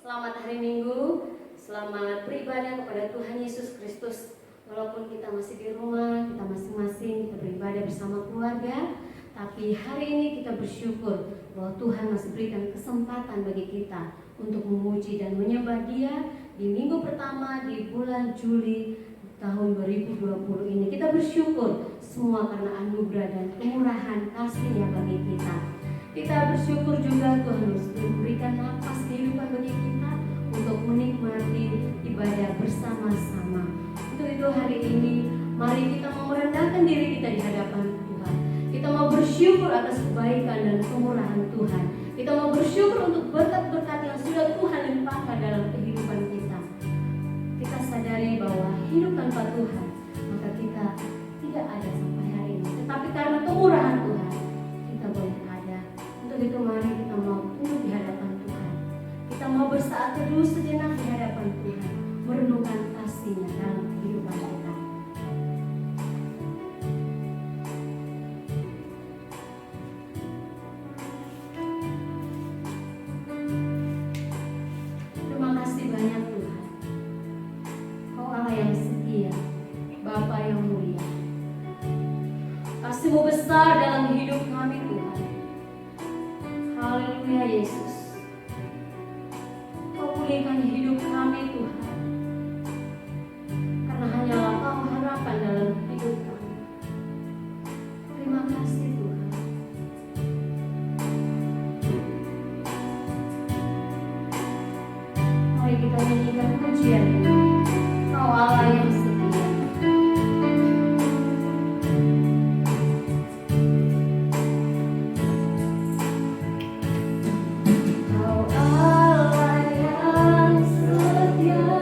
Selamat hari Minggu, selamat beribadah kepada Tuhan Yesus Kristus. Walaupun kita masih di rumah, kita masing-masing, kita beribadah bersama keluarga, tapi hari ini kita bersyukur bahwa Tuhan masih berikan kesempatan bagi kita untuk memuji dan menyembah Dia di minggu pertama di bulan Juli tahun 2020 ini. Kita bersyukur semua karena anugerah dan kemurahan kasih-Nya bagi kita. Kita bersyukur juga Tuhan memberikan nafas kehidupan bagi kita untuk menikmati ibadah bersama-sama. Untuk itu hari ini mari kita mau merendahkan diri kita di hadapan Tuhan. Kita mau bersyukur atas kebaikan dan kemurahan Tuhan. Kita mau bersyukur untuk berkat-berkat yang sudah Tuhan limpahkan dalam kehidupan kita. Kita sadari bahwa hidup tanpa Tuhan maka kita tidak ada sampai hari ini. Tetapi karena kemurahan Tuhan kita boleh ada. Untuk itu mari kita mau tunduk di hadapan Tuhan. Kita mau bersaat teduh sejenak di hadapan Tuhan, merenungkan kasih-Nya dalam kehidupan kita. Terima kasih banyak Tuhan. Kau Allah yang setia, Bapa yang mulia. Kasih-Mu besar dalam hidup kami Tuhan. Haleluya Yesus. Kau pulihkan hidup kami Tuhan. Karena hanyalah Kau harapan dalam hidup kami. Terima kasih Tuhan. Mari kita nyanyikan pujian ini. Kau Allah yang setia. Kau Allah yang setia.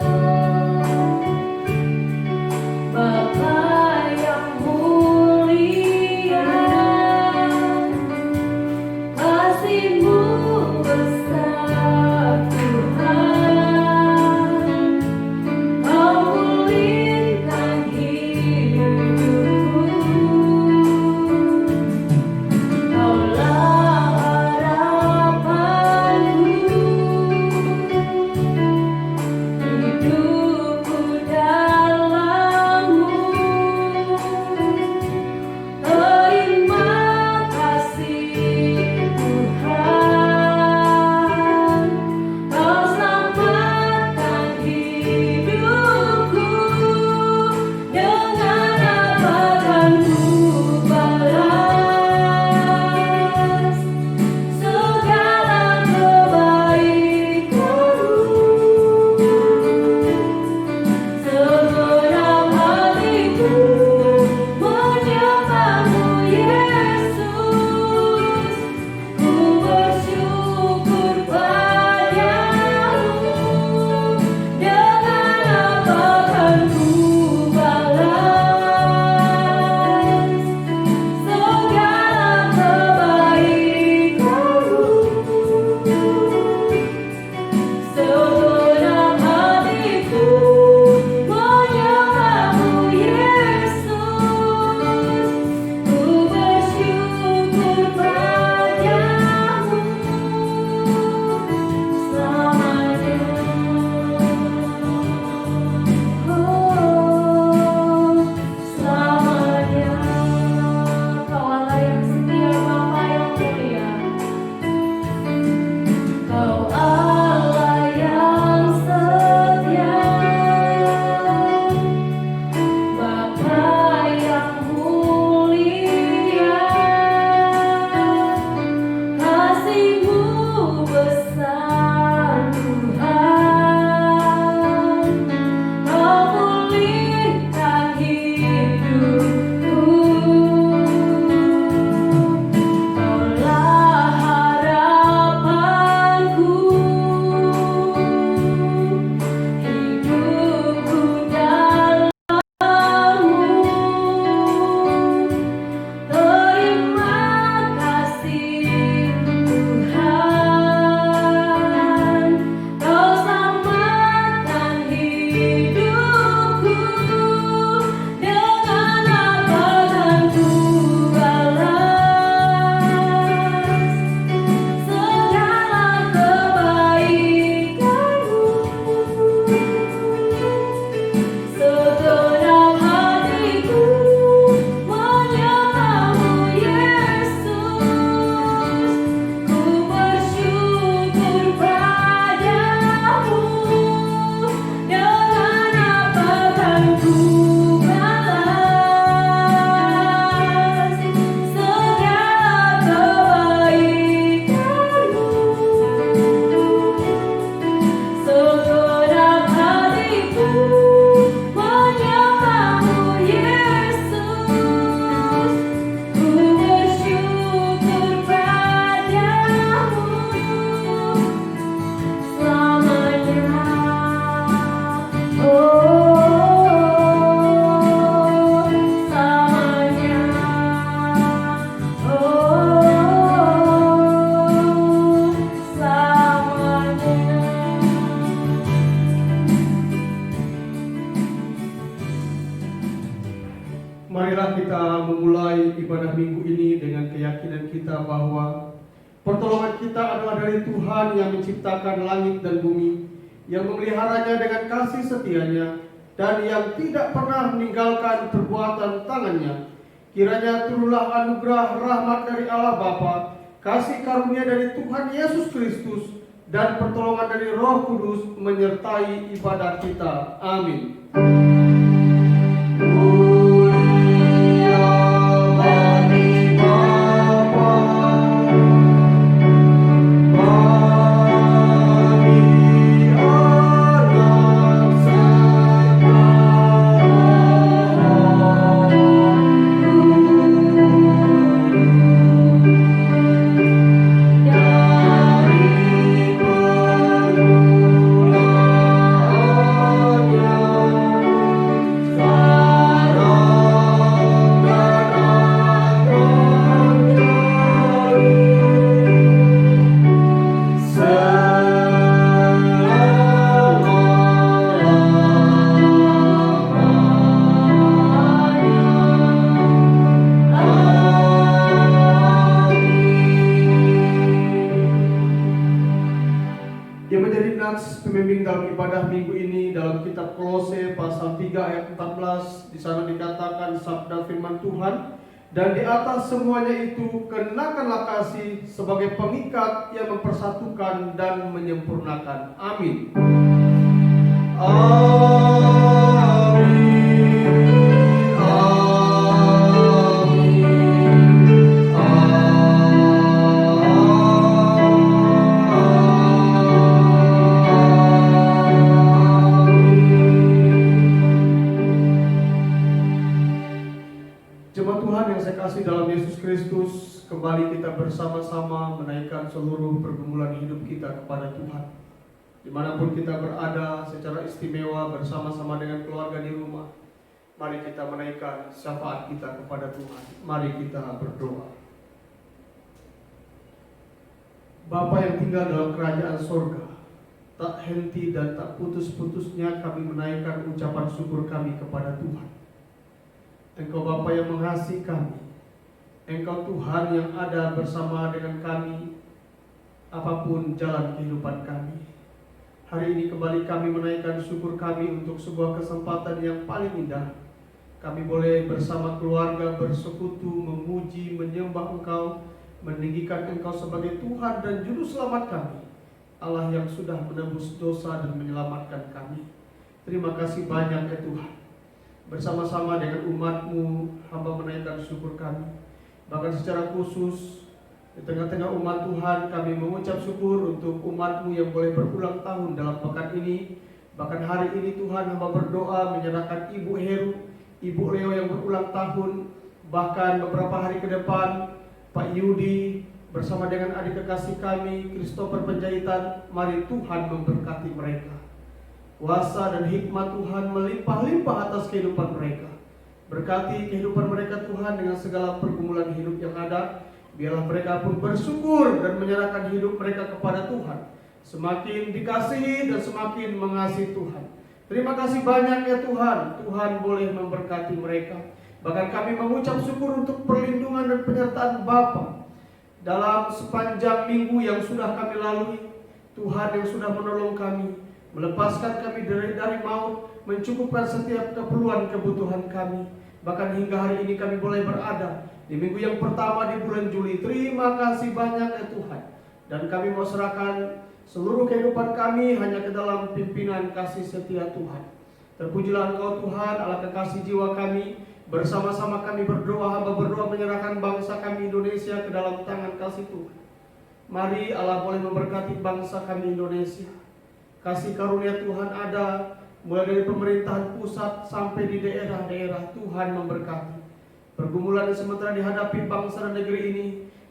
Marilah kita memulai ibadah minggu ini dengan keyakinan kita bahwa pertolongan kita adalah dari Tuhan yang menciptakan langit dan bumi, yang memeliharanya dengan kasih setianya, dan yang tidak pernah meninggalkan perbuatan tangannya. Kiranya turunlah anugerah rahmat dari Allah Bapa, kasih karunia dari Tuhan Yesus Kristus, dan pertolongan dari Roh Kudus menyertai ibadah kita. Amin. Pembimbing dalam ibadah minggu ini dalam kitab Kolose pasal 3 ayat 14, di sana dikatakan sabda firman Tuhan, dan di atas semuanya itu kenakanlah kasih sebagai pengikat yang mempersatukan dan menyempurnakan. Amin. Dalam Yesus Kristus, kembali kita bersama-sama menaikkan seluruh pergumulan hidup kita kepada Tuhan. Dimanapun kita berada secara istimewa bersama-sama dengan keluarga di rumah, mari kita menaikkan syafaat kita kepada Tuhan. Mari kita berdoa. Bapa yang tinggal dalam kerajaan sorga, tak henti dan tak putus-putusnya kami menaikkan ucapan syukur kami kepada Tuhan. Engkau Bapa yang mengasihi kami, Engkau Tuhan yang ada bersama dengan kami apapun jalan kehidupan kami. Hari ini kembali kami menaikkan syukur kami untuk sebuah kesempatan yang paling indah. Kami boleh bersama keluarga bersekutu, memuji, menyembah Engkau, meninggikan Engkau sebagai Tuhan dan Juru Selamat kami, Allah yang sudah menebus dosa dan menyelamatkan kami. Terima kasih banyak ya Tuhan. Bersama-sama dengan umat-Mu, hamba menaikkan syukur kami. Bahkan secara khusus di tengah-tengah umat Tuhan, kami mengucap syukur untuk umat-Mu yang boleh berulang tahun dalam pekan ini. Bahkan hari ini Tuhan, hamba berdoa menyerahkan Ibu Heru, Ibu Leo yang berulang tahun. Bahkan beberapa hari ke depan Pak Yudi bersama dengan adik kekasih kami Christopher Penjahitan. Mari Tuhan memberkati mereka. Kuasa dan hikmat Tuhan melimpah-limpah atas kehidupan mereka. Berkati kehidupan mereka Tuhan dengan segala pergumulan hidup yang ada. Biarlah mereka pun bersyukur dan menyerahkan hidup mereka kepada Tuhan. Semakin dikasihi dan semakin mengasihi Tuhan. Terima kasih banyak ya Tuhan. Tuhan boleh memberkati mereka. Bahkan kami mengucap syukur untuk perlindungan dan penyertaan Bapa dalam sepanjang minggu yang sudah kami lalui. Tuhan yang sudah menolong kami, melepaskan kami dari maut, mencukupkan setiap keperluan kebutuhan kami. Bahkan hingga hari ini kami boleh berada di minggu yang pertama di bulan Juli. Terima kasih banyak ya Tuhan. Dan kami mau serahkan seluruh kehidupan kami hanya ke dalam pimpinan kasih setia Tuhan. Terpujilah Engkau Tuhan, Allah kekasih jiwa kami. Bersama-sama kami berdoa, hamba berdoa menyerahkan bangsa kami Indonesia ke dalam tangan kasih Tuhan. Mari Allah boleh memberkati bangsa kami Indonesia. Kasih karunia Tuhan ada mulai dari pemerintahan pusat sampai di daerah-daerah. Tuhan memberkati. Pergumulan yang sementara dihadapi bangsa dan negeri ini,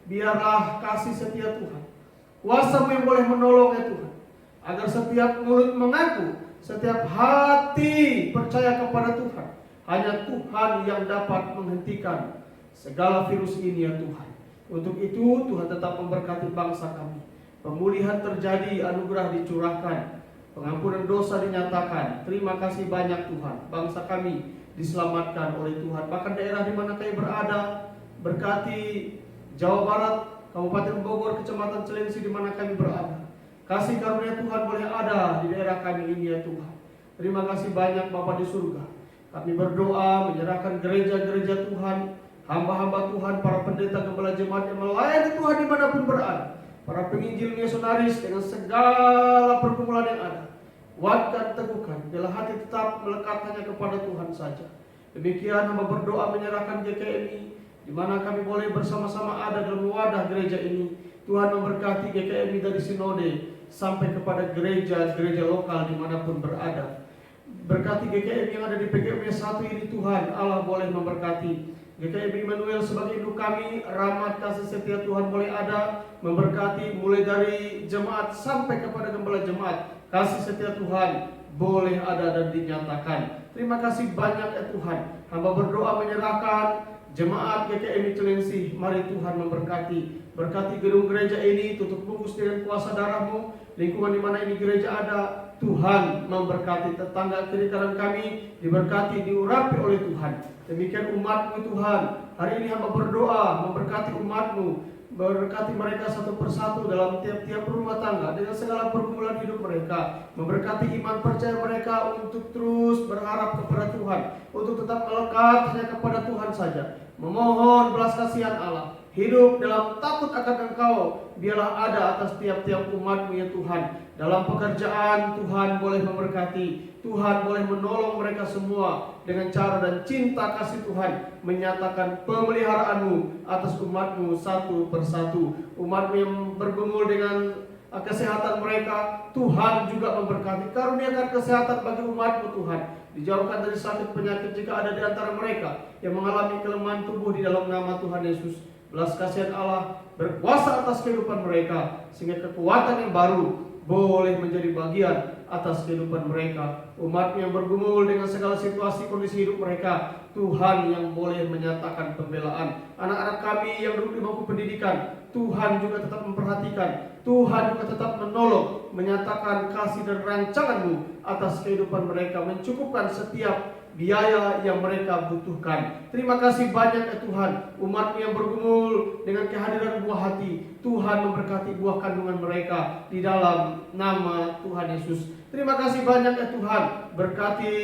biarlah kasih setia Tuhan, kuasa-Mu yang boleh menolong ya Tuhan, agar setiap mulut mengaku, setiap hati percaya kepada Tuhan. Hanya Tuhan yang dapat menghentikan segala virus ini ya Tuhan. Untuk itu Tuhan tetap memberkati bangsa kami. Pemulihan terjadi, anugerah dicurahkan, pengampunan dosa dinyatakan. Terima kasih banyak Tuhan. Bangsa kami diselamatkan oleh Tuhan. Bahkan daerah di mana kami berada, berkati Jawa Barat, Kabupaten Bogor, Kecamatan Cilengsi di mana kami berada. Kasih karunia Tuhan boleh ada di daerah kami ini ya Tuhan. Terima kasih banyak Bapa di surga. Kami berdoa menyerahkan gereja-gereja Tuhan, hamba-hamba Tuhan, para pendeta, gembala jemaat yang melayani Tuhan dimanapun berada, para penginjil misionaris dengan segala pergumulan yang ada. Kuatkan, teguhkan, biarlah hati tetap melekat hanya kepada Tuhan saja. Demikian hamba berdoa menyerahkan GKMI, di mana kami boleh bersama-sama ada dalam wadah gereja ini. Tuhan memberkati GKMI dari sinode sampai kepada gereja-gereja lokal dimanapun berada. Berkati GKMI yang ada di PGMI 1 ini Tuhan Allah boleh memberkati. GKMI Immanuel sebagai induk kami, rahmat kasih setia Tuhan boleh ada, memberkati mulai dari jemaat sampai kepada gembala jemaat. Kasih setia Tuhan boleh ada dan dinyatakan. Terima kasih banyak ya Tuhan. Hamba berdoa menyerahkan jemaat GKMI Cilengsi. Mari Tuhan memberkati. Berkati gedung gereja ini, tutup bungkus dengan kuasa darah-Mu. Lingkungan di mana ini gereja ada, Tuhan memberkati. Tetangga kiri kanan kami diberkati, diurapi oleh Tuhan. Demikian umat-Mu Tuhan. Hari ini hamba berdoa memberkati umat-Mu. Berkati mereka satu persatu dalam tiap-tiap rumah tangga dengan segala pergumulan hidup mereka. Memberkati iman percaya mereka untuk terus berharap kepada Tuhan, untuk tetap melekat hanya kepada Tuhan saja. Memohon belas kasihan Allah, hidup dalam takut akan Engkau biarlah ada atas tiap-tiap umat-Mu ya Tuhan. Dalam pekerjaan Tuhan boleh memberkati, Tuhan boleh menolong mereka semua dengan cara dan cinta kasih Tuhan, menyatakan pemeliharaan-Mu atas umat-Mu satu persatu. Umat-Mu yang bergumul dengan kesehatan mereka, Tuhan juga memberkati. Karuniakan kesehatan bagi umat-Mu Tuhan. Dijauhkan dari sakit penyakit jika ada di antara mereka yang mengalami kelemahan tubuh di dalam nama Tuhan Yesus. Belas kasihan Allah berkuasa atas kehidupan mereka, sehingga kekuatan yang baru boleh menjadi bagian atas kehidupan mereka. Umat yang bergumul dengan segala situasi kondisi hidup mereka, Tuhan yang boleh menyatakan pembelaan. Anak-anak kami yang duduk di bangku pendidikan, Tuhan juga tetap memperhatikan, Tuhan juga tetap menolong, menyatakan kasih dan rancangan-Mu atas kehidupan mereka, mencukupkan setiap biaya yang mereka butuhkan. Terima kasih banyak ya Tuhan. Umat yang bergumul dengan kehadiran buah hati, Tuhan memberkati buah kandungan mereka di dalam nama Tuhan Yesus. Terima kasih banyak ya Tuhan. Berkati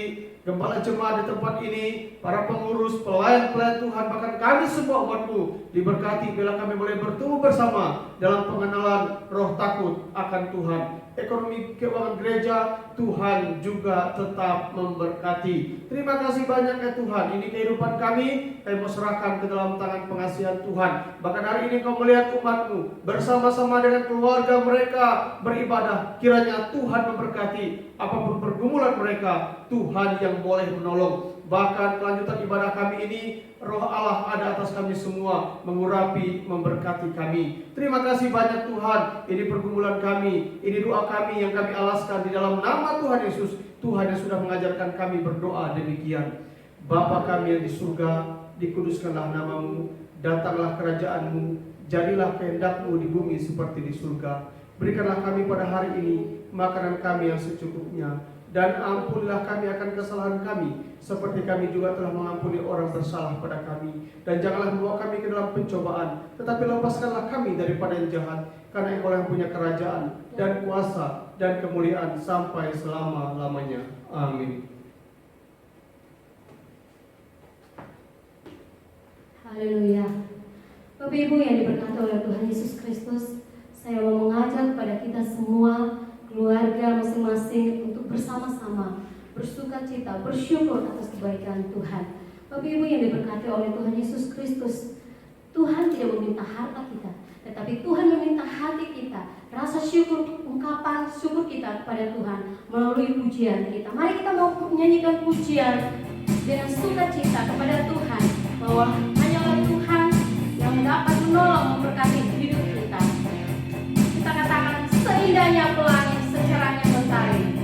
gembala jemaat di tempat ini, para pengurus, pelayan-pelayan Tuhan, bahkan kami semua umat-Mu diberkati bila kami boleh bertumbuh bersama dalam pengenalan roh takut akan Tuhan. Ekonomi keuangan gereja, Tuhan juga tetap memberkati. Terima kasih banyak ya Tuhan. Ini kehidupan kami mau serahkan ke dalam tangan pengasihan Tuhan. Bahkan hari ini Kau melihat umat-Mu bersama-sama dengan keluarga mereka beribadah. Kiranya Tuhan memberkati. Apapun pergumulan mereka, Tuhan yang boleh menolong. Bahkan kelanjutan ibadah kami ini, Roh Allah ada atas kami semua, mengurapi, memberkati kami. Terima kasih banyak Tuhan. Ini pergumulan kami, ini doa kami yang kami alaskan di dalam nama Tuhan Yesus. Tuhan yang sudah mengajarkan kami berdoa demikian. Bapa kami yang di surga, dikuduskanlah nama-Mu, datanglah kerajaan-Mu, jadilah kehendak-Mu di bumi seperti di surga. Berikanlah kami pada hari ini makanan kami yang secukupnya, dan ampunilah kami akan kesalahan kami, seperti kami juga telah mengampuni orang bersalah pada kami. Dan janganlah membawa kami ke dalam pencobaan, tetapi lepaskanlah kami daripada yang jahat, karena Engkau yang punya kerajaan dan kuasa dan kemuliaan sampai selama-lamanya. Amin. Haleluya. Bapak Ibu yang diberkati oleh Tuhan Yesus Kristus, saya mau mengajak kepada kita semua, keluarga masing-masing, untuk bersama-sama bersuka cita, bersyukur atas kebaikan Tuhan. Bapak Ibu yang diberkati oleh Tuhan Yesus Kristus, Tuhan tidak meminta harta kita, tetapi Tuhan meminta hati kita, rasa syukur, ungkapan syukur kita kepada Tuhan melalui pujian kita. Mari kita mau menyanyikan pujian dengan sukacita kepada Tuhan, bahwa hanyalah Tuhan yang dapat menolong, memberkati hidup kita. Kita katakan, seindahnya pelangi, secerahnya mentari.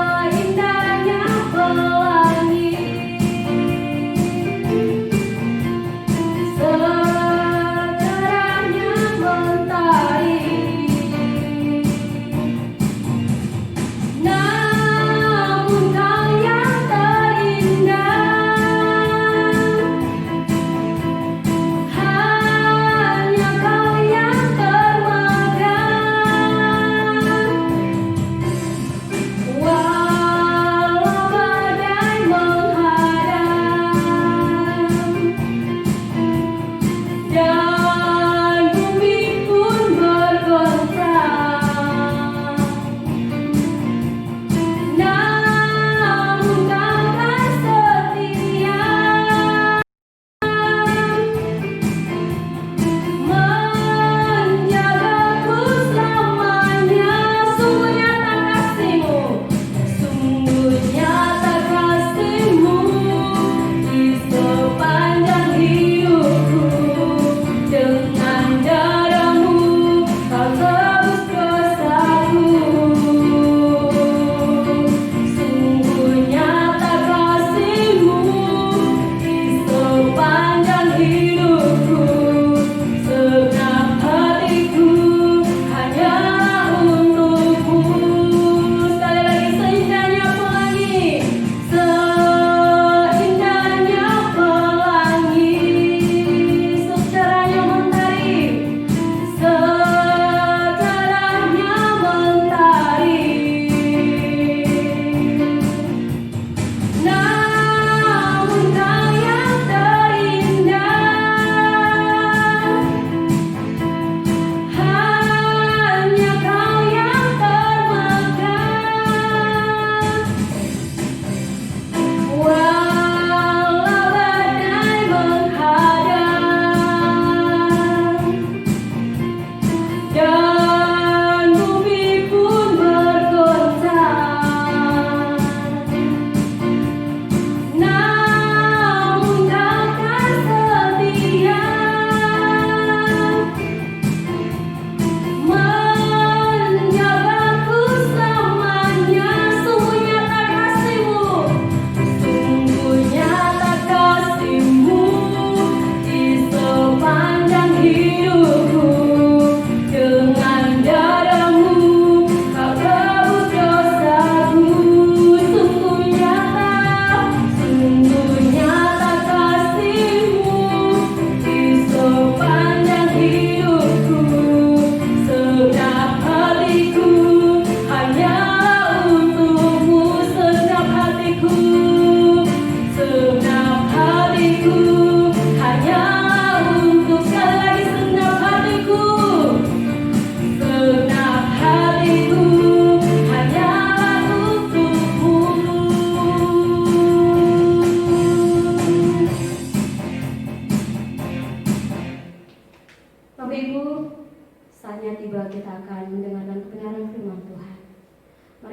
Seindahnya pelangi, secerahnya mentari. Nama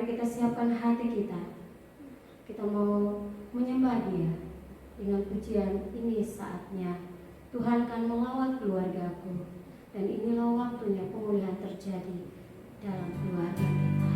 Mari kita siapkan hati kita. Kita mau menyembah Dia dengan pujian. Ini saatnya Tuhan akan melawat keluargaku, dan inilah waktunya pemulihan terjadi dalam keluarga kita.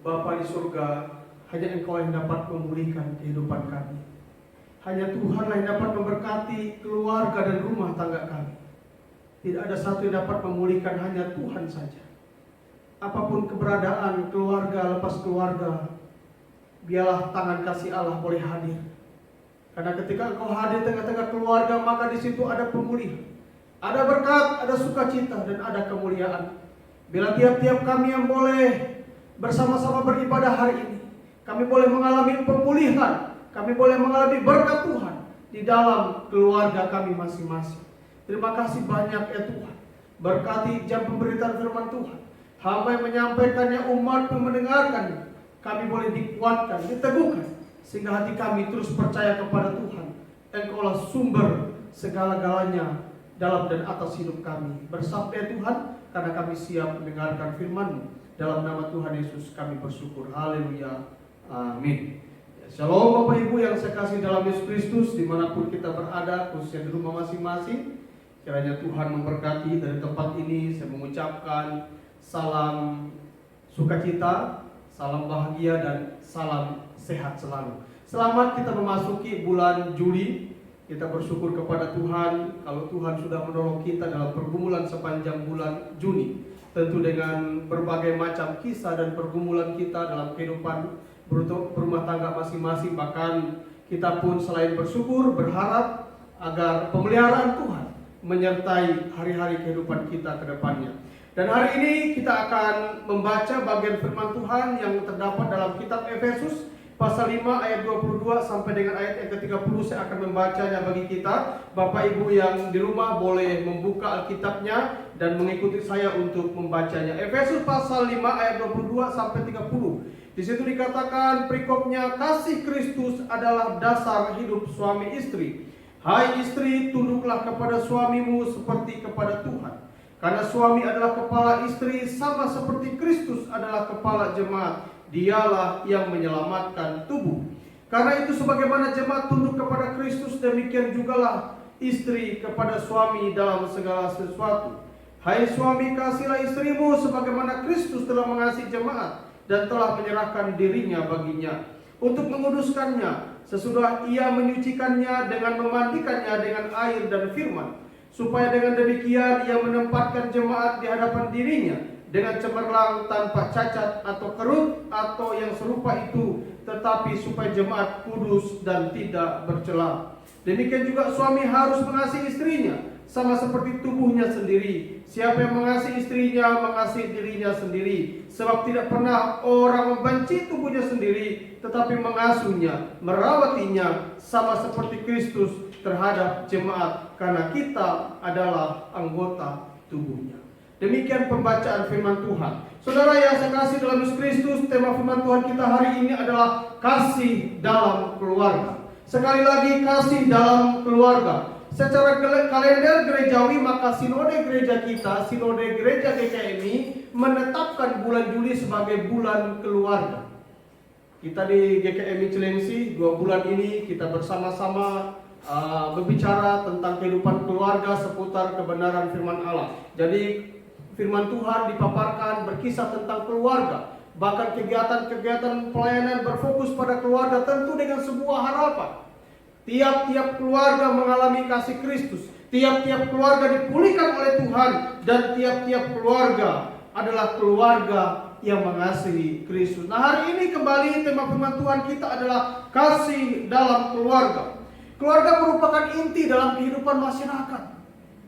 Bapa di surga, hanya Engkau yang dapat memulihkan kehidupan kami. Hanya Tuhanlah yang dapat memberkati keluarga dan rumah tangga kami. Tidak ada satu yang dapat memulihkan, hanya Tuhan saja. Apapun keberadaan keluarga lepas keluarga, biarlah tangan kasih Allah boleh hadir. Karena ketika Engkau hadir tengah-tengah keluarga, maka di situ ada pemulihan, ada berkat, ada sukacita, dan ada kemuliaan. Bila tiap-tiap kami yang boleh bersama-sama beribadah hari ini, kami boleh mengalami pemulihan, kami boleh mengalami berkat Tuhan di dalam keluarga kami masing-masing. Terima kasih banyak ya Tuhan. Berkati jam pemberitaan firman Tuhan. Hamba yang menyampaikannya, umat yang mendengarkannya, kami boleh dikuatkan, diteguhkan, sehingga hati kami terus percaya kepada Tuhan. Engkaulah sumber segala-galanya dalam dan atas hidup kami. Bersabda Tuhan, karena kami siap mendengarkan firman-Mu. Dalam nama Tuhan Yesus kami bersyukur. Haleluya. Amin. Shalom Bapak Ibu yang saya kasih dalam Yesus Kristus, dimanapun kita berada, khususnya di rumah masing-masing. Kiranya Tuhan memberkati dari tempat ini. Saya mengucapkan salam sukacita, salam bahagia, dan salam sehat selalu. Selamat kita memasuki bulan Juli. Kita bersyukur kepada Tuhan kalau Tuhan sudah menolong kita dalam pergumulan sepanjang bulan Juni. Tentu dengan berbagai macam kisah dan pergumulan kita dalam kehidupan berumah tangga masing-masing. Bahkan kita pun selain bersyukur, berharap agar pemeliharaan Tuhan menyertai hari-hari kehidupan kita ke depannya. Dan hari ini kita akan membaca bagian firman Tuhan yang terdapat dalam kitab Efesus pasal 5 ayat 22 sampai dengan ayat yang ke-30. Saya akan membacanya bagi kita. Bapak Ibu yang di rumah boleh membuka Alkitabnya dan mengikuti saya untuk membacanya. Efesus pasal 5 ayat 22 sampai 30. Di situ dikatakan perikopnya, kasih Kristus adalah dasar hidup suami istri. Hai istri, tunduklah kepada suamimu seperti kepada Tuhan. Karena suami adalah kepala istri, sama seperti Kristus adalah kepala jemaat. Dialah yang menyelamatkan tubuh. Karena itu sebagaimana jemaat tunduk kepada Kristus, demikian jugalah istri kepada suami dalam segala sesuatu. Hai suami, kasihilah istrimu sebagaimana Kristus telah mengasihi jemaat dan telah menyerahkan dirinya baginya untuk menguduskannya, sesudah ia menyucikannya dengan memandikannya dengan air dan firman, supaya dengan demikian ia menempatkan jemaat di hadapan dirinya dengan cemerlang, tanpa cacat atau kerut atau yang serupa itu, tetapi supaya jemaat kudus dan tidak bercela. Demikian juga suami harus mengasihi istrinya sama seperti tubuhnya sendiri. Siapa yang mengasihi istrinya mengasihi dirinya sendiri. Sebab tidak pernah orang membenci tubuhnya sendiri, tetapi mengasuhnya, merawatinya, sama seperti Kristus terhadap jemaat, karena kita adalah anggota tubuhnya. Demikian pembacaan firman Tuhan. Saudara yang saya kasih dalam Yesus Kristus, tema firman Tuhan kita hari ini adalah kasih dalam keluarga. Sekali lagi, kasih dalam keluarga. Secara kalender gerejawi, maka sinode gereja kita, sinode gereja GKMI, menetapkan bulan Juli sebagai bulan keluarga. Kita di GKMI Cilengsi 2 bulan ini kita bersama-sama berbicara tentang kehidupan keluarga seputar kebenaran firman Allah. Jadi firman Tuhan dipaparkan berkisah tentang keluarga. Bahkan kegiatan-kegiatan pelayanan berfokus pada keluarga, tentu dengan sebuah harapan. Tiap-tiap keluarga mengalami kasih Kristus. Tiap-tiap keluarga dipulihkan oleh Tuhan. Dan tiap-tiap keluarga adalah keluarga yang mengasihi Kristus. Nah, hari ini kembali tema firman Tuhan kita adalah kasih dalam keluarga. Keluarga merupakan inti dalam kehidupan masyarakat.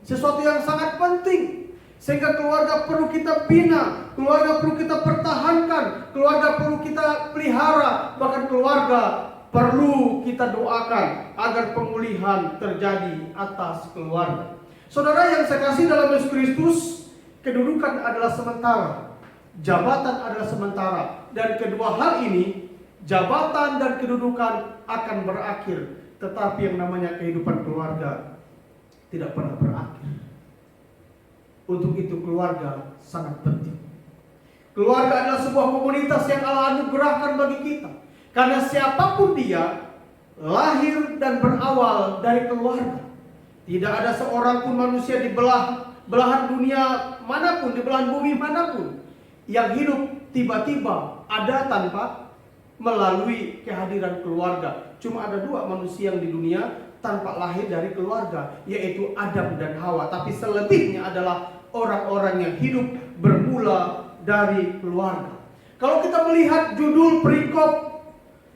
Sesuatu yang sangat penting. Sehingga keluarga perlu kita bina, keluarga perlu kita pertahankan, keluarga perlu kita pelihara, bahkan keluarga perlu kita doakan agar pemulihan terjadi atas keluarga. Saudara yang saya kasih dalam Yesus Kristus, kedudukan adalah sementara, jabatan adalah sementara, dan kedua hal ini, jabatan dan kedudukan akan berakhir, tetapi yang namanya kehidupan keluarga tidak pernah berakhir. Untuk itu keluarga sangat penting. Keluarga adalah sebuah komunitas yang Allah anugerahkan bagi kita. Karena siapapun dia, lahir dan berawal dari keluarga. Tidak ada seorang pun manusia di belahan dunia manapun, di belahan bumi manapun, yang hidup tiba-tiba ada tanpa melalui kehadiran keluarga. Cuma ada 2 manusia yang di dunia tanpa lahir dari keluarga, yaitu Adam dan Hawa. Tapi selebihnya adalah orang-orang yang hidup bermula dari keluarga. Kalau kita melihat judul perikop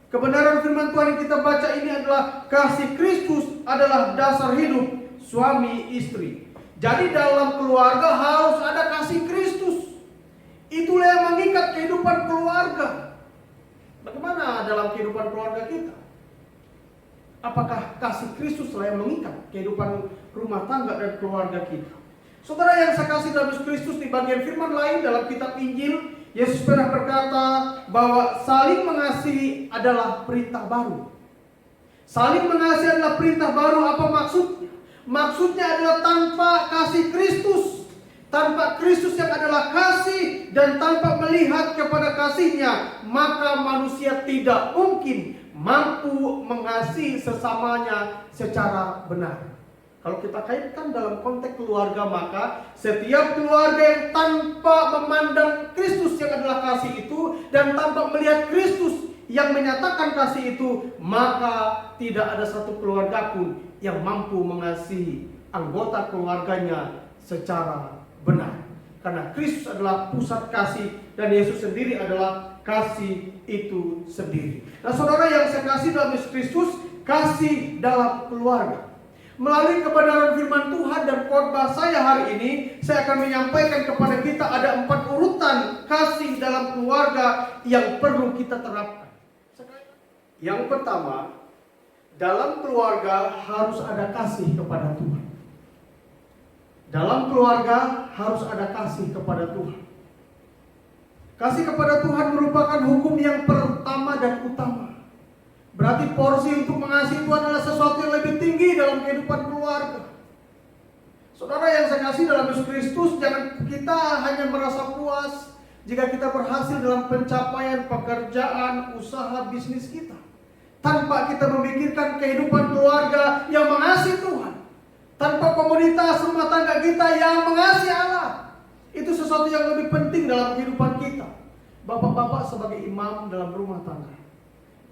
kebenaran firman Tuhan yang kita baca ini adalah kasih Kristus adalah dasar hidup suami istri. Jadi dalam keluarga harus ada kasih Kristus. Itulah yang mengikat kehidupan keluarga. Bagaimana dalam kehidupan keluarga kita? Apakah kasih Kristus yang mengikat kehidupan rumah tangga dan keluarga kita? Saudara yang saya kasih dalam Yesus Kristus, di bagian firman lain dalam kitab Injil, Yesus pernah berkata bahwa saling mengasihi adalah perintah baru. Saling mengasihi adalah perintah baru. Apa maksudnya? Maksudnya adalah tanpa kasih Kristus, tanpa Kristus yang adalah kasih, dan tanpa melihat kepada kasihnya, maka manusia tidak mungkin mampu mengasihi sesamanya secara benar. Kalau kita kaitkan dalam konteks keluarga, maka setiap keluarga yang tanpa memandang Kristus yang adalah kasih itu, dan tanpa melihat Kristus yang menyatakan kasih itu, maka tidak ada satu keluarga pun yang mampu mengasihi anggota keluarganya secara benar. Karena Kristus adalah pusat kasih, dan Yesus sendiri adalah kasih itu sendiri. Nah saudara yang saya kasih dalam Yesus Kristus, kasih dalam keluarga. Melalui kebenaran firman Tuhan dan khotbah saya hari ini, saya akan menyampaikan kepada kita ada 4 urutan kasih dalam keluarga yang perlu kita terapkan. Yang pertama, dalam keluarga harus ada kasih kepada Tuhan. Dalam keluarga harus ada kasih kepada Tuhan. Kasih kepada Tuhan merupakan hukum yang pertama dan utama. Berarti porsi untuk mengasihi Tuhan adalah sesuatu yang lebih tinggi dalam kehidupan keluarga. Saudara yang saya kasih dalam Yesus Kristus, jangan kita hanya merasa puas jika kita berhasil dalam pencapaian pekerjaan, usaha, bisnis kita, tanpa kita memikirkan kehidupan keluarga yang mengasihi Tuhan, tanpa komunitas rumah tangga kita yang mengasihi Allah. Itu sesuatu yang lebih penting dalam kehidupan kita. Bapak-bapak sebagai imam dalam rumah tangga,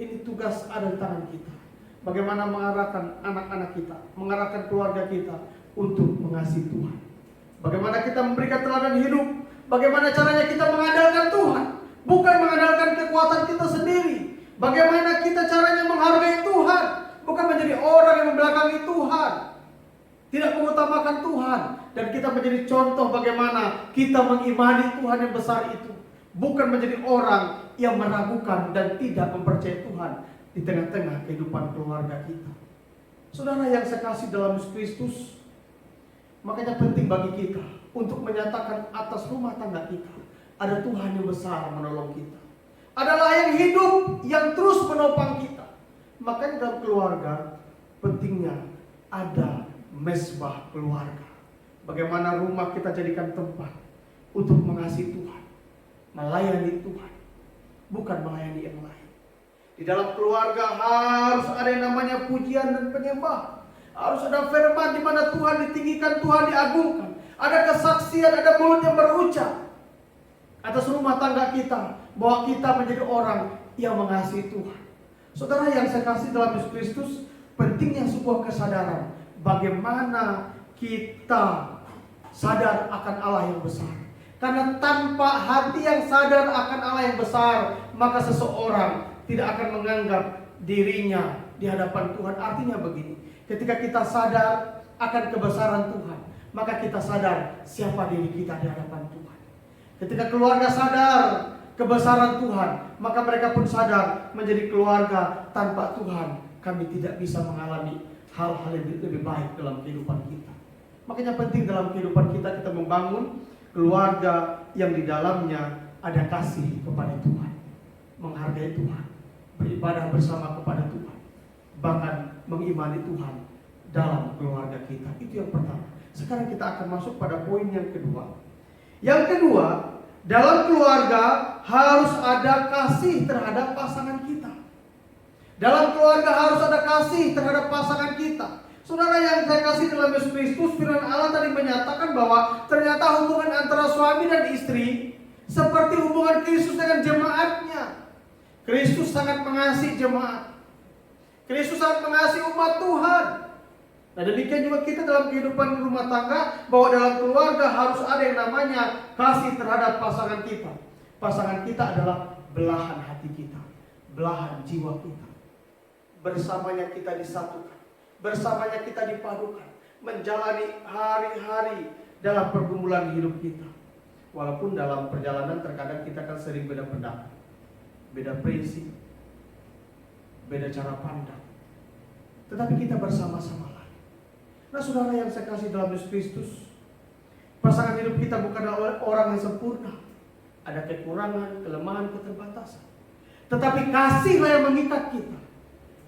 ini tugas ada di tangan kita. Bagaimana mengarahkan anak-anak kita, mengarahkan keluarga kita untuk mengasihi Tuhan. Bagaimana kita memberikan teladan hidup. Bagaimana caranya kita mengandalkan Tuhan, bukan mengandalkan kekuatan kita sendiri. Bagaimana kita caranya menghargai Tuhan, bukan menjadi orang yang membelakangi Tuhan, tidak mengutamakan Tuhan. Dan kita menjadi contoh bagaimana kita mengimani Tuhan yang besar itu, bukan menjadi orang yang meragukan dan tidak mempercayai Tuhan di tengah-tengah kehidupan keluarga kita. Saudara yang saya kasih dalam Yesus Kristus, makanya penting bagi kita untuk menyatakan atas rumah tangga kita, ada Tuhan yang besar menolong kita. Adalah yang hidup yang terus menopang kita. Makanya dalam keluarga pentingnya ada mezbah keluarga. Bagaimana rumah kita jadikan tempat untuk mengasihi Tuhan, melayani Tuhan, bukan melayani yang lain. Di dalam keluarga harus ada yang namanya pujian dan penyembah. Harus ada firman di mana Tuhan ditinggikan, Tuhan diagungkan. Ada kesaksian, ada mulut yang berucap atas rumah tangga kita bahwa kita menjadi orang yang mengasihi Tuhan. Saudara yang saya kasih dalam Yesus Kristus, pentingnya sebuah kesadaran bagaimana kita sadar akan Allah yang besar. Karena tanpa hati yang sadar akan Allah yang besar, maka seseorang tidak akan menganggap dirinya di hadapan Tuhan. Artinya begini, ketika kita sadar akan kebesaran Tuhan, maka kita sadar siapa diri kita di hadapan Tuhan. Ketika keluarga sadar kebesaran Tuhan, maka mereka pun sadar menjadi keluarga tanpa Tuhan, kami tidak bisa mengalami hal-hal yang lebih baik dalam kehidupan kita. Makanya penting dalam kehidupan kita membangun keluarga yang di dalamnya ada kasih kepada Tuhan, menghargai Tuhan, beribadah bersama kepada Tuhan, bahkan mengimani Tuhan dalam keluarga kita. Itu yang pertama. Sekarang kita akan masuk pada poin yang kedua. Yang kedua, dalam keluarga harus ada kasih terhadap pasangan kita. Dalam keluarga harus ada kasih terhadap pasangan kita. Saudara yang saya kasih dalam Yesus Kristus, firman Allah tadi menyatakan bahwa ternyata hubungan antara suami dan istri seperti hubungan Kristus dengan jemaatnya. Kristus sangat mengasihi jemaat. Kristus sangat mengasihi umat Tuhan. Nah demikian juga kita dalam kehidupan rumah tangga, bahwa dalam keluarga harus ada yang namanya kasih terhadap pasangan kita. Pasangan kita adalah belahan hati kita, belahan jiwa kita. Bersamanya kita disatukan, bersamanya kita dipadukan, menjalani hari-hari dalam pergumulan hidup kita. Walaupun dalam perjalanan terkadang kita kan sering beda pendapat, beda prinsip, beda cara pandang, tetapi kita bersama-sama. Nah saudara yang saya kasih dalam Yesus Kristus, pasangan hidup kita bukanlah orang yang sempurna. Ada kekurangan, kelemahan, keterbatasan. Tetapi kasihlah yang mengikat kita.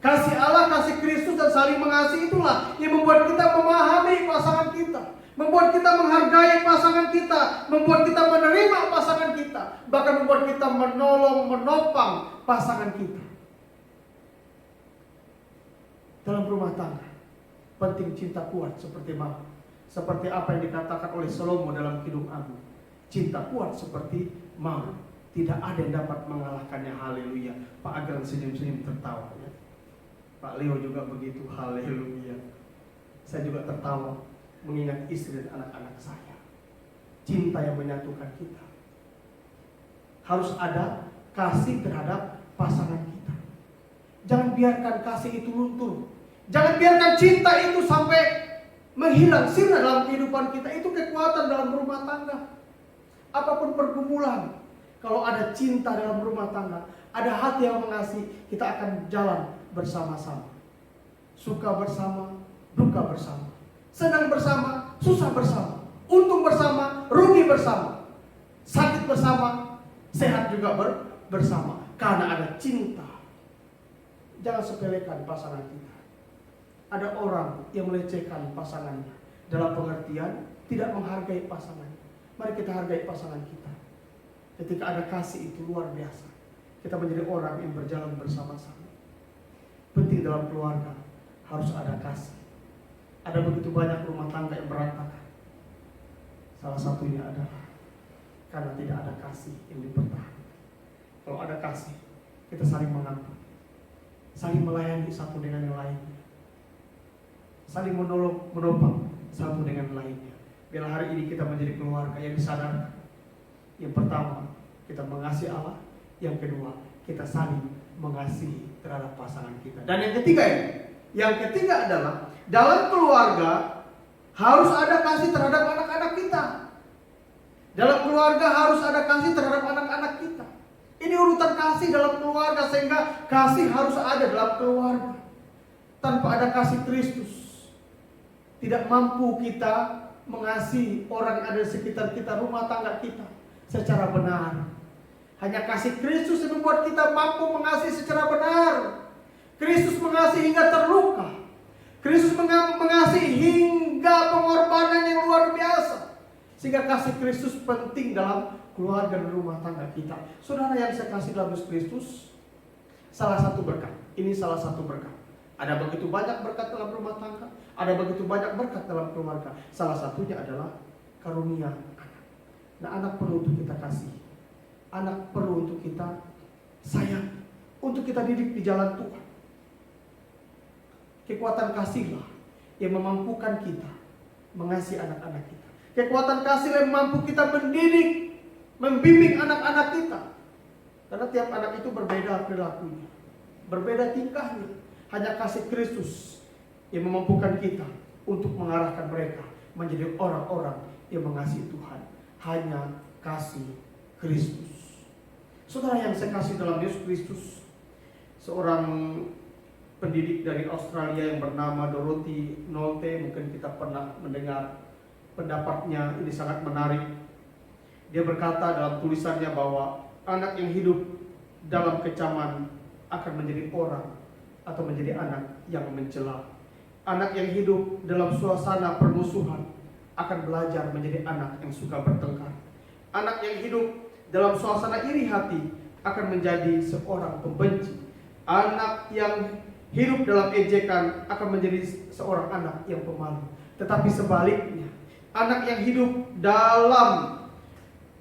Kasih Allah, kasih Kristus dan saling mengasihi itulah yang membuat kita memahami pasangan kita, membuat kita menghargai pasangan kita, membuat kita menerima pasangan kita, bahkan membuat kita menolong, menopang pasangan kita. Dalam rumah tangga, Penting cinta kuat seperti Mama. Seperti apa yang dikatakan oleh Salomo dalam Kidung Agung. Cinta kuat seperti Mama. Tidak ada yang dapat mengalahkannya. Haleluya. Pak Ageng senyum-senyum tertawa ya. Pak Leo juga begitu. Haleluya. Saya juga tertawa mengingat istri dan anak-anak saya. Cinta yang menyatukan kita. Harus ada kasih terhadap pasangan kita. Jangan biarkan kasih itu luntur. Jangan biarkan cinta itu sampai menghilang sirna dalam kehidupan kita. Itu kekuatan dalam rumah tangga. Apapun pergumulan, kalau ada cinta dalam rumah tangga, ada hati yang mengasihi, kita akan jalan bersama-sama. Suka bersama, duka bersama. Senang bersama, susah bersama. Untung bersama, rugi bersama. Sakit bersama, sehat juga bersama. Karena ada cinta. Jangan sepelekan pasangan kita. Ada orang yang melecehkan pasangannya dalam pengertian tidak menghargai pasangannya. Mari kita hargai pasangan kita. Ketika ada kasih itu luar biasa. Kita menjadi orang yang berjalan bersama-sama. Penting dalam keluarga harus ada kasih. Ada begitu banyak rumah tangga yang berantakan. Salah satunya adalah karena tidak ada kasih yang dipertahankan. Kalau ada kasih, kita saling mengampuni, saling melayani satu dengan yang lainnya, saling menopang satu dengan lainnya. Biar hari ini kita menjadi keluarga yang disadarkan. Yang pertama, kita mengasihi Allah. Yang kedua, kita saling mengasihi terhadap pasangan kita. Dan yang ketiga ini, yang ketiga adalah dalam keluarga harus ada kasih terhadap anak-anak kita. Dalam keluarga harus ada kasih terhadap anak-anak kita. Ini urutan kasih dalam keluarga, sehingga kasih harus ada dalam keluarga. Tanpa ada kasih Kristus, tidak mampu kita mengasihi orang yang ada di sekitar kita, rumah tangga kita secara benar. Hanya kasih Kristus yang membuat kita mampu mengasihi secara benar. Kristus mengasihi hingga terluka. Kristus mengasihi hingga pengorbanan yang luar biasa. Sehingga kasih Kristus penting dalam keluarga dan rumah tangga kita. Saudara yang saya kasih dalam Yesus Kristus, salah satu berkat. Ini salah satu berkat. Ada begitu banyak berkat dalam rumah tangga, ada begitu banyak berkat dalam keluarga. Salah satunya adalah karunia anak. Nah, anak perlu untuk kita kasih. Anak perlu untuk kita sayang, untuk kita didik di jalan Tuhan. Kekuatan kasihlah yang memampukan kita mengasihi anak-anak kita. Kekuatan kasih yang mampu kita mendidik, membimbing anak-anak kita. Karena tiap anak itu berbeda perilakunya, berbeda tingkahnya. Hanya kasih Kristus yang memampukan kita untuk mengarahkan mereka menjadi orang-orang yang mengasihi Tuhan. Hanya kasih Kristus. Saudara yang saya kasih dalam Yesus Kristus, seorang pendidik dari Australia yang bernama Dorothy Nolte, mungkin kita pernah mendengar pendapatnya, ini sangat menarik. Dia berkata dalam tulisannya bahwa anak yang hidup dalam kecaman akan menjadi orang atau menjadi anak yang mencela. Anak yang hidup dalam suasana permusuhan akan belajar menjadi anak yang suka bertengkar. Anak yang hidup dalam suasana iri hati akan menjadi seorang pembenci. Anak yang hidup dalam ejekan akan menjadi seorang anak yang pemalu. Tetapi sebaliknya, anak yang hidup dalam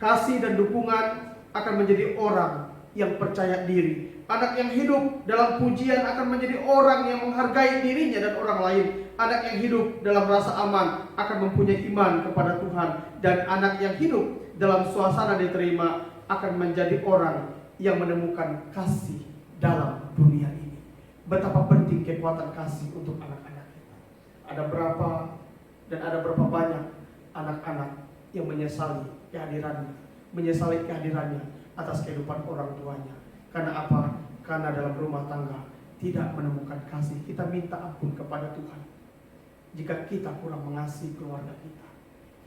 kasih dan dukungan akan menjadi orang yang percaya diri. Anak yang hidup dalam pujian akan menjadi orang yang menghargai dirinya dan orang lain. Anak yang hidup dalam rasa aman akan mempunyai iman kepada Tuhan. Dan anak yang hidup dalam suasana diterima akan menjadi orang yang menemukan kasih dalam dunia ini. Betapa penting kekuatan kasih untuk anak-anak kita. Ada berapa dan ada berapa banyak anak-anak yang menyesali kehadirannya atas kehidupan orang tuanya. Karena apa? Karena dalam rumah tangga tidak menemukan kasih. Kita minta ampun kepada Tuhan jika kita kurang mengasihi keluarga kita,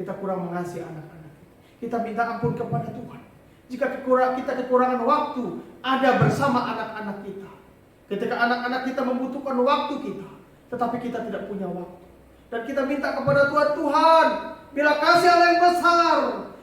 kita kurang mengasihi anak-anak kita. Kita minta ampun kepada Tuhan jika kita kekurangan waktu ada bersama anak-anak kita. Ketika anak-anak kita membutuhkan waktu kita, tetapi kita tidak punya waktu. Dan kita minta kepada Tuhan, Tuhan, bila kasih Allah yang besar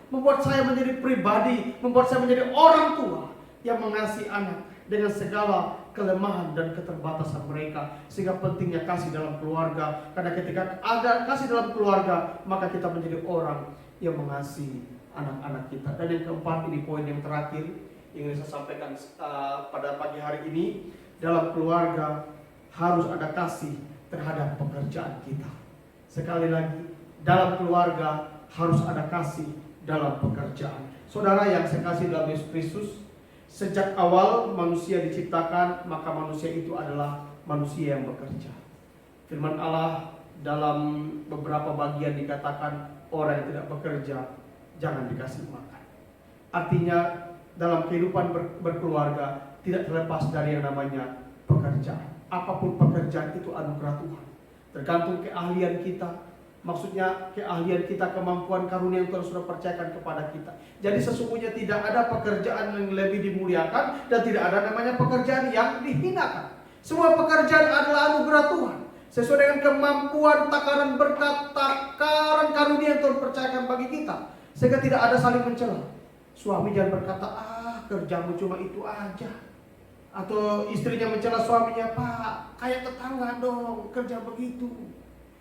membuat saya menjadi pribadi, membuat saya menjadi orang tua yang mengasihi anak dengan segala kelemahan dan keterbatasan mereka. Sehingga pentingnya kasih dalam keluarga, karena ketika ada kasih dalam keluarga, maka kita menjadi orang yang mengasihi anak-anak kita. Dan yang keempat, ini poin yang terakhir yang ingin saya sampaikan pada pagi hari ini. Dalam keluarga harus ada kasih terhadap pekerjaan kita. Sekali lagi, dalam keluarga harus ada kasih dalam pekerjaan. Saudara yang saya kasih dalam Yesus Kristus, sejak awal manusia diciptakan, maka manusia itu adalah manusia yang bekerja. Firman Allah dalam beberapa bagian dikatakan, orang yang tidak bekerja jangan dikasih makan. Artinya dalam kehidupan berkeluarga tidak terlepas dari yang namanya pekerjaan. Apapun pekerjaan itu anugerah Tuhan. Tergantung keahlian kita. Maksudnya keahlian kita, kemampuan karunia yang Tuhan sudah percayakan kepada kita. Jadi sesungguhnya tidak ada pekerjaan yang lebih dimuliakan dan tidak ada namanya pekerjaan yang dihinakan. Semua pekerjaan adalah anugerah Tuhan. Sesuai dengan kemampuan, takaran berkat, takaran karunia yang Tuhan percayakan bagi kita. Sehingga tidak ada saling mencela. Suami jangan berkata, kerjamu cuma itu aja. Atau istrinya mencela suaminya, Pak, kayak tetangga dong, kerja begitu.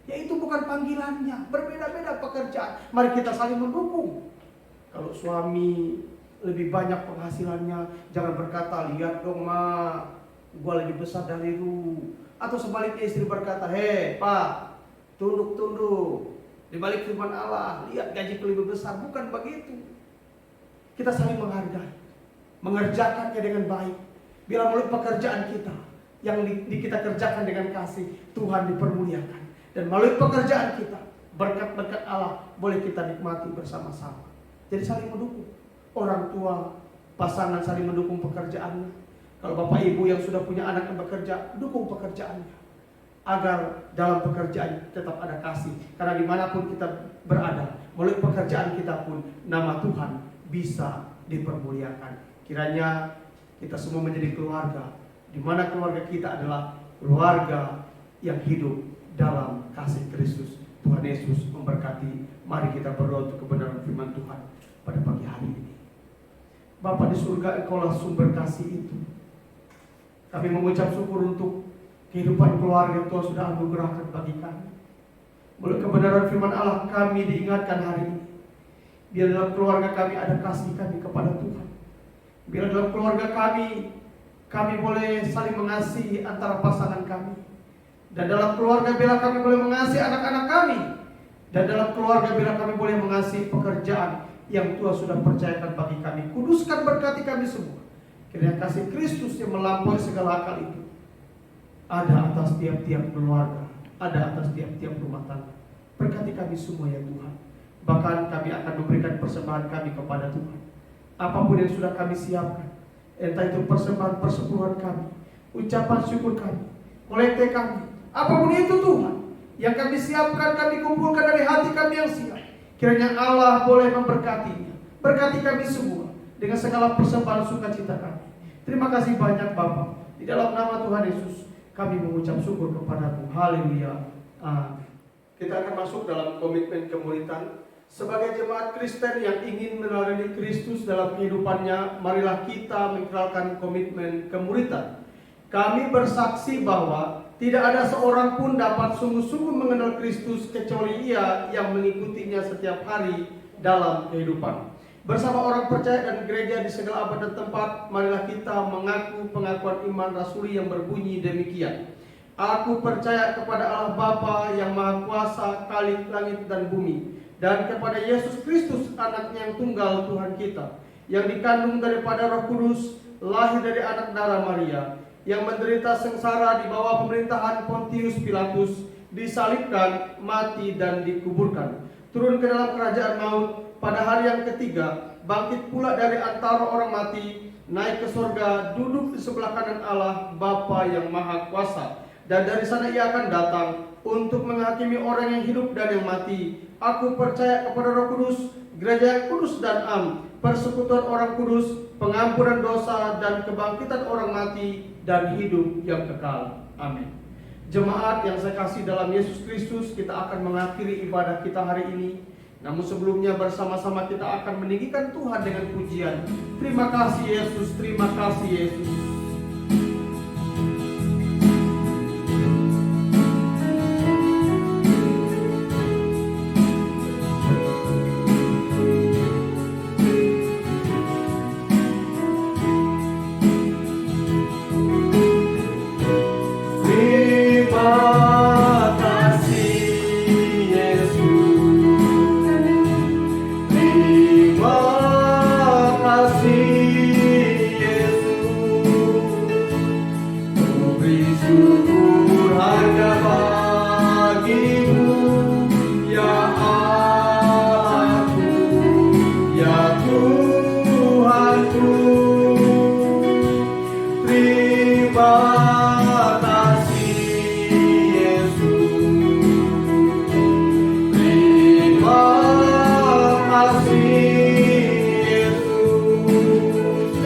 Ya itu bukan panggilannya, berbeda-beda pekerjaan. Mari kita saling mendukung. Kalau suami lebih banyak penghasilannya, jangan berkata, lihat dong Ma, gua lebih besar dari lu. Atau sebaliknya istri berkata, hei Pak, tunduk-tunduk. Di balik firman Allah, lihat gajiku lebih besar. Bukan begitu. Kita saling menghargai, mengerjakannya dengan baik. Bila melalui pekerjaan kita yang kita kerjakan dengan kasih, Tuhan dipermuliakan. Dan melalui pekerjaan kita, berkat-berkat Allah boleh kita nikmati bersama-sama. Jadi saling mendukung. Orang tua, pasangan saling mendukung pekerjaannya. Kalau bapak ibu yang sudah punya anak yang bekerja, dukung pekerjaannya. Agar dalam pekerjaan tetap ada kasih. Karena dimanapun kita berada, melalui pekerjaan kita pun nama Tuhan bisa dipermuliakan. Kiranya kita semua menjadi keluarga, di mana keluarga kita adalah keluarga yang hidup dalam kasih Kristus. Tuhan Yesus memberkati. Mari kita berdoa untuk kebenaran firman Tuhan pada pagi hari ini. Bapa di surga, Engkaulah sumber kasih itu. Kami mengucap syukur untuk kehidupan keluarga yang Tuhan sudah anugerahkan bagi kami. Melalui kebenaran firman Allah, kami diingatkan hari ini. Biar dalam keluarga kami ada kasih kami kepada Tuhan. Biar dalam keluarga kami boleh saling mengasihi antara pasangan kami. Dan dalam keluarga bila kami boleh mengasihi anak-anak kami. Dan dalam keluarga bila kami boleh mengasihi pekerjaan yang Tuhan sudah percayakan bagi kami. Kuduskan, berkati kami semua. Kiranya kasih Kristus yang melampaui segala akal itu ada atas tiap-tiap keluarga, ada atas tiap-tiap rumah tangga. Berkati kami semua ya Tuhan. Bahkan kami akan memberikan persembahan kami kepada Tuhan. Apapun yang sudah kami siapkan, entah itu persembahan persepuluhan kami, ucapan syukur kami, kolekte kami, apapun itu Tuhan yang kami siapkan, kami kumpulkan dari hati kami yang siap. Kiranya Allah boleh memberkatinya. Berkati kami semua dengan segala persembahan sukacita kami. Terima kasih banyak Bapa. Di dalam nama Tuhan Yesus kami mengucap syukur kepada-Mu. Haleluya. Amin. Kita akan masuk dalam komitmen kemuritan. Sebagai jemaat Kristen yang ingin meneladani Kristus dalam kehidupannya, marilah kita mengenalkan komitmen kemuritan. Kami bersaksi bahwa tidak ada seorang pun dapat sungguh-sungguh mengenal Kristus kecuali ia yang mengikutinya setiap hari dalam kehidupan. Bersama orang percaya dan gereja di segala abad dan tempat, marilah kita mengaku pengakuan iman rasuli yang berbunyi demikian. Aku percaya kepada Allah Bapa yang Maha Kuasa, Khalik langit dan bumi, dan kepada Yesus Kristus anaknya yang tunggal Tuhan kita, yang dikandung daripada Roh Kudus, lahir dari anak darah Maria, yang menderita sengsara di bawah pemerintahan Pontius Pilatus, disalibkan, mati dan dikuburkan, turun ke dalam kerajaan maut, pada hari yang ketiga bangkit pula dari antara orang mati, naik ke surga, duduk di sebelah kanan Allah Bapa yang Maha Kuasa, dan dari sana ia akan datang untuk menghakimi orang yang hidup dan yang mati. Aku percaya kepada Roh Kudus, gereja yang kudus dan am, persekutuan orang kudus, pengampunan dosa dan kebangkitan orang mati dan hidup yang kekal. Amin. Jemaat yang saya kasih dalam Yesus Kristus, kita akan mengakhiri ibadah kita hari ini. Namun sebelumnya bersama-sama kita akan meninggikan Tuhan dengan pujian. Terima kasih Yesus, terima kasih Yesus. beri syukur hanya bagimu, ya Allahku, ya Tuhanku. Terima kasih Yesus, terima kasih Yesus.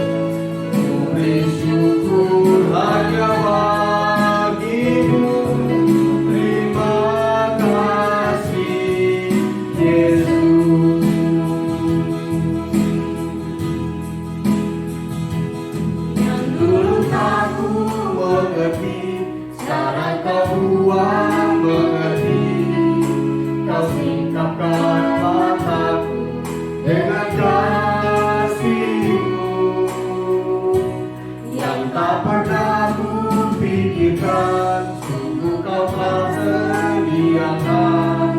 Beri syukur hanya bagimu, terima kasih Yesus. Yang dulu tak ku mengerti, sekarang kau buat mengerti. Kau singkapkan mataku dengan kasih-Mu yang tak pernah ku pikirkan. Sungguh kau telah sediakan,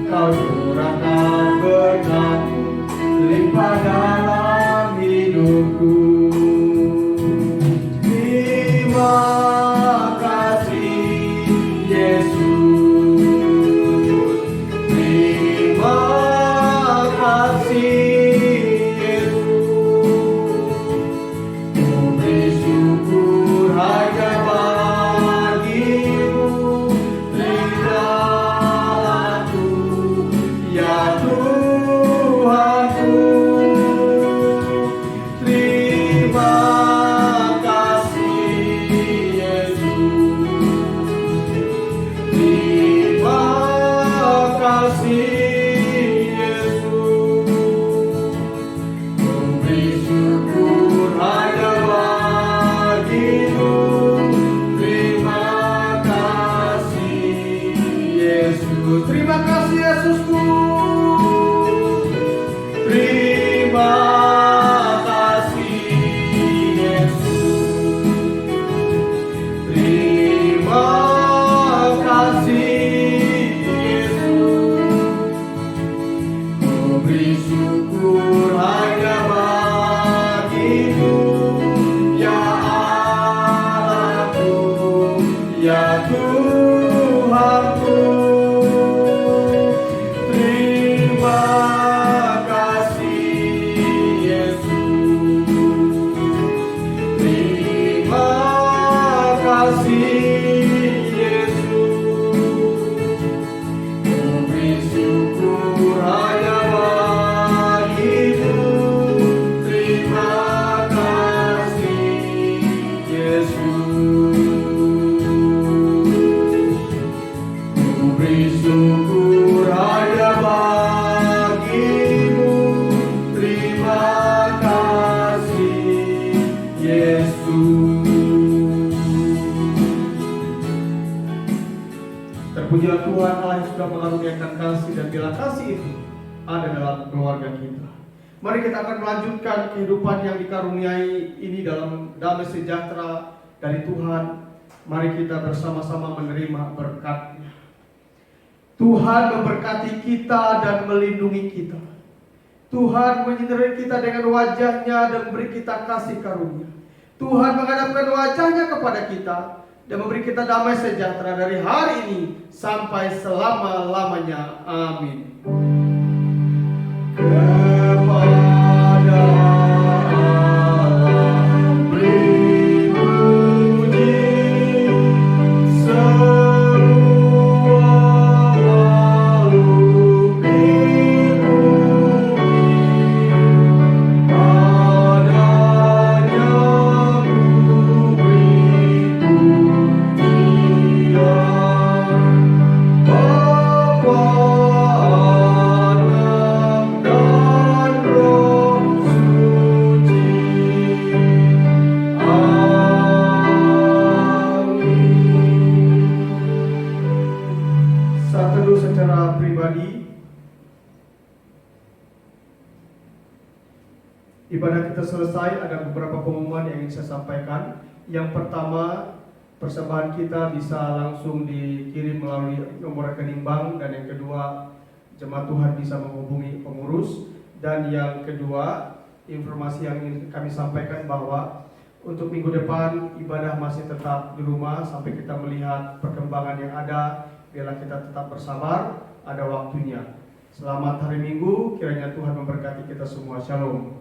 kau curahkan berkat-Mu limpah dalam hidupku. Terima kasih Yesus, terima kasih Yesus. Ku beri syukur hanya bagimu, Tuhanku, ya Tuhanku. Terima kasih Yesus, terima kasih Yesus. Ku beri syukur hanya bagimu, terima kasih Yesus. Terima kasih Yesusku, terima kasih Yesus, terima kasih Yesus. Ku beri syukur hanya bagimu, ya Allahku, ya Tuhanku. Terima kasih Yesus, terima kasih Yesus. Ku beri syukur hanya bagimu, terima kasih Yesus. Ku beri syukur hanya bagimu, terima kasih Yesus. Terpujilah Tuhan Allah yang sudah mengaruniakan kasih, dan bila kasih itu ada dalam keluarga kita. Mari kita akan melanjutkan kehidupan yang dikaruniai ini dalam damai sejahtera dari Tuhan. Mari kita bersama-sama menerima berkat-Nya. Tuhan memberkati kita dan melindungi kita. Tuhan menyinari kita dengan wajah-Nya dan memberi kita kasih karunia. Tuhan menghadapkan wajah-Nya kepada kita dan memberi kita damai sejahtera dari hari ini sampai selama-lamanya. Amin. Kepada Allah beri puji, semua makhluk di bumi. Padanya ku beri pujian, Bapa, Anak, dan Roh Suci. Amin. Saat teduh secara pribadi, ibadah kita selesai, ada beberapa pengumuman yang ingin saya sampaikan. Yang pertama, persembahan kita bisa langsung dikirim melalui nomor rekening bank, dan yang kedua, jemaat Tuhan bisa menghubungi pengurus. Dan yang kedua, informasi yang ingin kami sampaikan bahwa Untuk minggu depan ibadah masih tetap di rumah sampai kita melihat perkembangan yang ada. Biarlah kita tetap bersabar, ada waktunya. Selamat hari Minggu, kiranya Tuhan memberkati kita semua. Shalom.